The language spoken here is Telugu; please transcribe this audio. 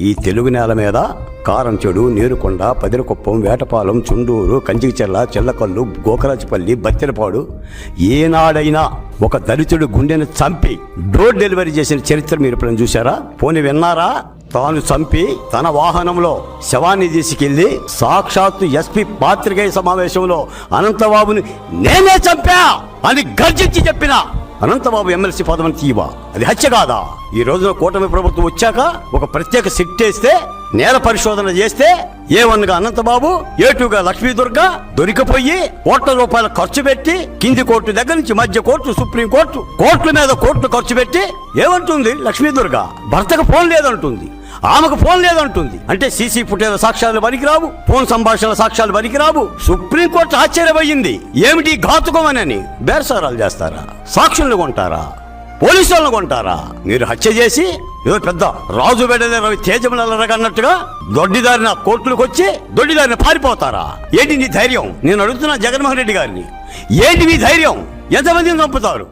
ఈ తెలుగు నేల మీద కారంచెడు, నీరుకొండ, పదిరకుప్పం, వేటపాలెం, చుండూరు, కంచికిచెర్ల, చెల్లకల్లు, గోకరాజపల్లి, బత్తెరపాడు ఏనాడైనా ఒక దళితుడు గుండెను చంపి డోర్ డెలివరీ చేసిన చరిత్ర మీరు ఎప్పుడైనా చూసారా? పోనీ విన్నారా? తాను చంపి తన వాహనంలో శవాన్ని తీసుకెళ్లి సాక్షాత్తు ఎస్పీ పాత్రికేయ సమావేశంలో అనంతబాబుని నేనే చంపా అని గర్జించి చెప్పిన అనంతబాబు ఎమ్మెల్సీ పదవిని తీవా? అది హత్య కాదా? ఈ రోజున కూటమి ప్రభుత్వం వచ్చాక ఒక ప్రత్యేక సిట్ వేస్తే, నేర పరిశోధన చేస్తే A1గా అనంతబాబు, A2గా లక్ష్మీదుర్గ దొరికిపోయి కోట్ల రూపాయల ఖర్చు పెట్టి కింది కోర్టు దగ్గర నుంచి మధ్య కోర్టు, సుప్రీం కోర్టు, కోర్టుల మీద కోర్టులు ఖర్చు పెట్టి ఏమంటుంది లక్ష్మీదుర్గ? భర్తకు ఫోన్ లేదంటుంది, ఆమెకు ఫోన్ లేదంటుంది. అంటే సీసీ ఫుటేజ్ సాక్ష్యాలు పనికిరావు, ఫోన్ సంభాషణ సాక్ష్యాలు పనికిరావు. సుప్రీంకోర్టు ఆశ్చర్యపోయింది, ఏమిటి ఘాతుకమని. బేరసారాలు చేస్తారా? సాక్షులను కొంటారా? పోలీసులను కొంటారా? మీరు హత్య చేసి ఏదో పెద్ద రాజు బెడలే రవి తేజములన్నట్టుగా దొడ్డిదారిన కోర్టులకు వచ్చి దొడ్డిదారిన పారిపోతారా? ఏంటి నీ ధైర్యం? నేను అడుగుతున్నా జగన్మోహన్ రెడ్డి గారిని, ఏంటి మీ ధైర్యం? ఎంతమందిని చంపుతారు?